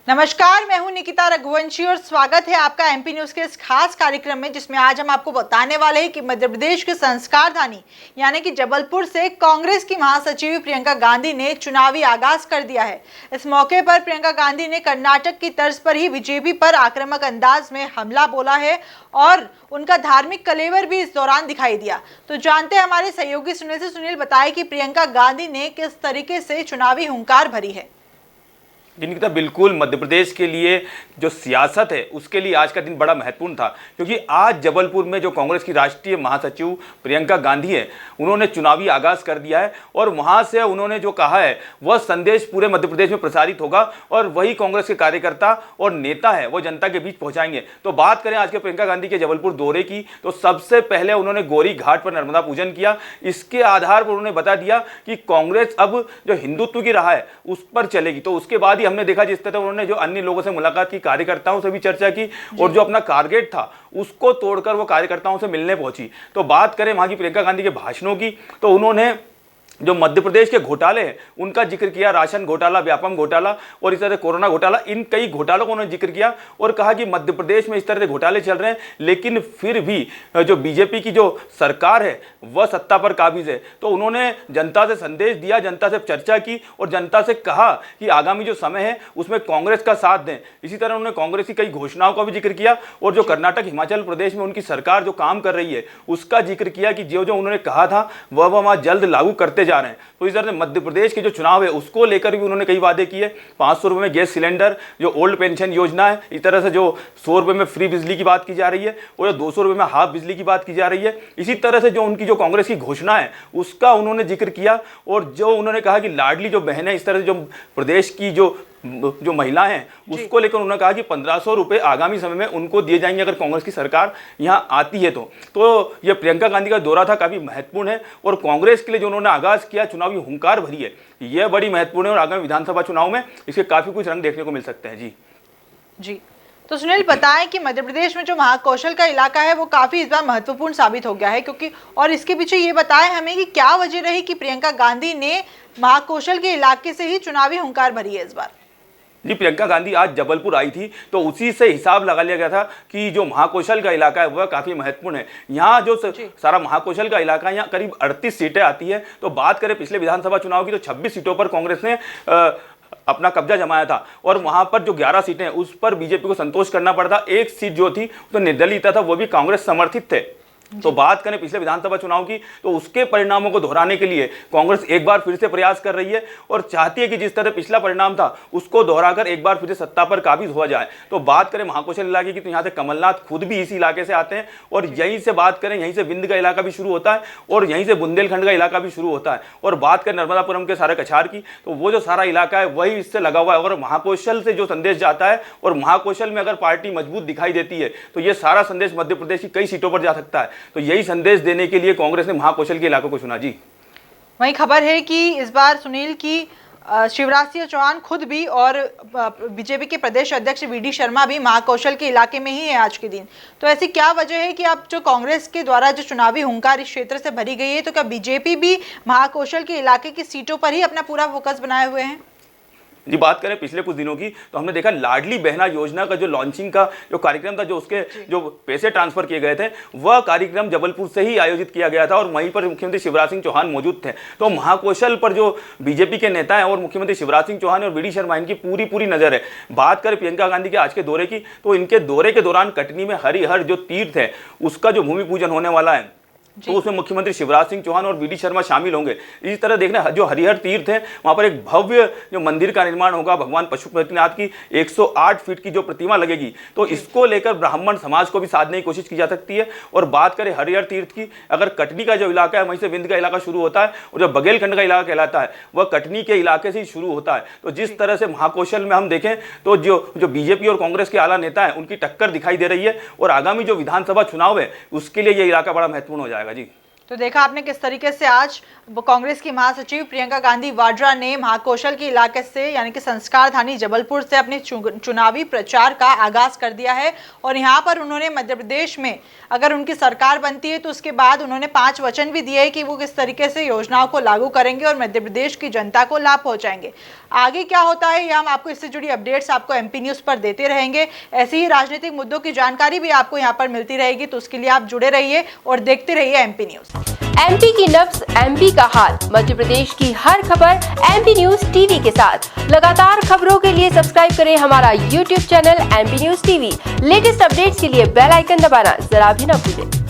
नमस्कार, मैं हूं निकिता रघुवंशी और स्वागत है आपका एमपी न्यूज के इस खास कार्यक्रम में, जिसमें आज हम आपको बताने वाले हैं कि मध्य प्रदेश के संस्कार धानी यानी कि जबलपुर से कांग्रेस की महासचिव प्रियंका गांधी ने चुनावी आगाज कर दिया है। इस मौके पर प्रियंका गांधी ने कर्नाटक की तर्ज पर ही बीजेपी पर आक्रामक अंदाज में हमला बोला है और उनका धार्मिक कलेवर भी इस दौरान दिखाई दिया। तो जानते हैं हमारे सहयोगी सुनील बताए कि प्रियंका गांधी ने किस तरीके से चुनावी हुंकार भरी है। जिनकी बिल्कुल मध्य प्रदेश के लिए जो सियासत है उसके लिए आज का दिन बड़ा महत्वपूर्ण था, क्योंकि आज जबलपुर में जो कांग्रेस की राष्ट्रीय महासचिव प्रियंका गांधी है उन्होंने चुनावी आगाज कर दिया है और वहां से उन्होंने जो कहा है वह संदेश पूरे मध्य प्रदेश में प्रसारित होगा और वही कांग्रेस के कार्यकर्ता और नेता है वो जनता के बीच पहुंचाएंगे। तो बात करें आज के प्रियंका गांधी के जबलपुर दौरे की, तो सबसे पहले उन्होंने गौरी घाट पर नर्मदा पूजन किया। इसके आधार पर उन्होंने बता दिया कि कांग्रेस अब जो हिंदुत्व की राह है उस पर चलेगी। तो उसके बाद ही हमने देखा जिस तरह उन्होंने जो अन्य लोगों से मुलाकात की, कार्यकर्ताओं से भी चर्चा की और जो अपना टारगेट था उसको तोड़कर वो कार्यकर्ताओं से मिलने पहुंची। तो बात करें वहां की प्रियंका गांधी के भाषणों की, तो उन्होंने जो मध्य प्रदेश के घोटाले हैं उनका जिक्र किया, राशन घोटाला, व्यापम घोटाला और इस तरह कोरोना घोटाला, इन कई घोटालों को उन्होंने जिक्र किया और कहा कि मध्य प्रदेश में इस तरह के घोटाले चल रहे हैं लेकिन फिर भी जो बीजेपी की जो सरकार है वह सत्ता पर काबिज है। तो उन्होंने जनता से संदेश दिया, जनता से चर्चा की और जनता से कहा कि आगामी जो समय है उसमें कांग्रेस का साथ दें। इसी तरह उन्होंने कांग्रेस की कई घोषणाओं का भी जिक्र किया और जो कर्नाटक, हिमाचल प्रदेश में उनकी सरकार जो काम कर रही है उसका जिक्र किया कि जो जो उन्होंने कहा था वह वहां जल्द लागू करते जा रहे हैं। तो इस तरह से मध्य प्रदेश के जो चुनाव है उसको लेकर भी उन्होंने कई वादे किए। 500 रुपये में गैस सिलेंडर, जो ओल्ड पेंशन योजना है, इस तरह से जो 100 रुपये में फ्री बिजली की बात की जा रही है और 200 रुपये में हाफ बिजली की बात की जा रही है। इसी तरह से जो उनकी जो कांग्रेस की घोषणा है उसका उन्होंने जिक्र किया और जो उन्होंने कहा कि लाडली जो बहन है, इस तरह से जो प्रदेश की जो महिलाएं हैं उसको लेकर उन्होंने कहा कि 1500 रुपये आगामी समय में उनको दिए जाएंगे अगर कांग्रेस की सरकार यहां आती है। तो ये प्रियंका गांधी का दौरा था, काफी महत्वपूर्ण है और कांग्रेस के लिए जो उन्होंने आगाज किया, चुनावी हुंकार भरी है, यह बड़ी महत्वपूर्ण है और आगामी विधानसभा चुनाव में इसके काफी कुछ रंग देखने को मिल सकते हैं। जी तो सुनील बताएं कि मध्य प्रदेश में जो महाकौशल का इलाका है वो काफी इस बार महत्वपूर्ण साबित हो गया है, क्योंकि और इसके पीछे ये बताएं हमें कि क्या वजह रही कि प्रियंका गांधी ने महाकौशल के इलाके से ही चुनावी हुंकार भरी है इस बार। जी, प्रियंका गांधी आज जबलपुर आई थी तो उसी से हिसाब लगा लिया गया था कि जो महाकौशल का इलाका है वह काफी महत्वपूर्ण है। यहाँ जो सारा महाकौशल का इलाका है यहाँ करीब 38 सीटें आती है। तो बात करें पिछले विधानसभा चुनाव की तो 26 सीटों पर कांग्रेस ने अपना कब्जा जमाया था और वहां पर जो 11 सीटें हैं उस पर बीजेपी को संतोष करना पड़ा था। एक सीट जो थी तो निर्दलीय था, वो भी कांग्रेस समर्थित थे। तो बात करें पिछले विधानसभा चुनाव की तो उसके परिणामों को दोहराने के लिए कांग्रेस एक बार फिर से प्रयास कर रही है और चाहती है कि जिस तरह पिछला परिणाम था उसको दोहराकर एक बार फिर से सत्ता पर काबिज हो जाए। तो बात करें महाकौशल इलाके की तो यहाँ से कमलनाथ खुद भी इसी इलाके से आते हैं और यहीं से बात करें, यहीं से विंध्य का इलाका भी शुरू होता है और यहीं से बुंदेलखंड का इलाका भी शुरू होता है। और बात करें नर्मदापुरम के सारे कछार की तो वो जो सारा इलाका है वही इससे लगा हुआ है और महाकौशल से जो संदेश जाता है और महाकौशल में अगर पार्टी मजबूत दिखाई देती है तो ये सारा संदेश मध्य प्रदेश की कई सीटों पर जा सकता है। तो यही संदेश देने के लिए कांग्रेस ने महाकौशल के इलाकों को चुना। जी, वही खबर है कि इस बार सुनील की शिवराज सिंह चौहान खुद भी और बीजेपी के प्रदेश अध्यक्ष वीडी शर्मा भी महाकौशल के इलाके में ही है आज के दिन। तो ऐसी क्या वजह है कि अब जो कांग्रेस के द्वारा जो चुनावी हुंकार इस क्षेत्र से भरी गई है, तो क्या बीजेपी भी महाकौशल के इलाके की सीटों पर ही अपना पूरा फोकस बनाए हुए हैं? जी, बात करें पिछले कुछ दिनों की तो हमने देखा लाडली बहना योजना का जो लॉन्चिंग का जो कार्यक्रम था, जो उसके जो पैसे ट्रांसफर किए गए थे वह कार्यक्रम जबलपुर से ही आयोजित किया गया था और वहीं पर मुख्यमंत्री शिवराज सिंह चौहान मौजूद थे। तो महाकौशल पर जो बीजेपी के नेता हैं और मुख्यमंत्री शिवराज सिंह चौहान और वीडी शर्मा, इनकी पूरी नजर है। बात करें प्रियंका गांधी के आज के दौरे की तो इनके दौरे के दौरान कटनी में हरिहर जो तीर्थ है उसका जो भूमि पूजन होने वाला है तो उसमें मुख्यमंत्री शिवराज सिंह चौहान और वीडी शर्मा शामिल होंगे। इस तरह देखना जो हरिहर तीर्थ है वहां पर एक भव्य जो मंदिर का निर्माण होगा, भगवान पशुपतिनाथ की 108 फीट की जो प्रतिमा लगेगी। तो इसको लेकर ब्राह्मण समाज को भी साधने की कोशिश की जा सकती है। और बात करें हरिहर तीर्थ की, अगर कटनी का जो इलाका है वहीं से विंध्य का इलाका शुरू होता है और जो बघेलखंड का इलाका कहलाता है वह कटनी के इलाके से ही शुरू होता है। तो जिस तरह से महाकौशल में हम देखें तो जो बीजेपी और कांग्रेस के आला नेता है उनकी टक्कर दिखाई दे रही है और आगामी जो विधानसभा चुनाव है उसके लिए यह इलाका बड़ा महत्वपूर्ण हो जाएगा। जी, तो देखा आपने किस तरीके से आज कांग्रेस की महासचिव प्रियंका गांधी वाड्रा ने महाकौशल के इलाके से यानी कि संस्कार धानी जबलपुर से अपने चुनावी प्रचार का आगाज कर दिया है और यहां पर उन्होंने मध्य प्रदेश में अगर उनकी सरकार बनती है तो उसके बाद उन्होंने 5 वचन भी दिए कि वो किस तरीके से योजनाओं को लागू करेंगे और मध्य प्रदेश की जनता को लाभ पहुंचाएंगे। आगे क्या होता है ये हम आपको इससे जुड़ी अपडेट्स आपको एमपी न्यूज़ पर देते रहेंगे। ऐसे ही राजनीतिक मुद्दों की जानकारी भी आपको यहाँ पर मिलती रहेगी, तो उसके लिए आप जुड़े रहिए और देखते रहिए एमपी न्यूज़। एमपी की नब्ज, एमपी का हाल, मध्य प्रदेश की हर खबर एमपी न्यूज टीवी के साथ। लगातार खबरों के लिए सब्सक्राइब करें हमारा YouTube channel MP news TV. Latest updates के लिए बेल आइकन दबाना जरा भी न भूलें।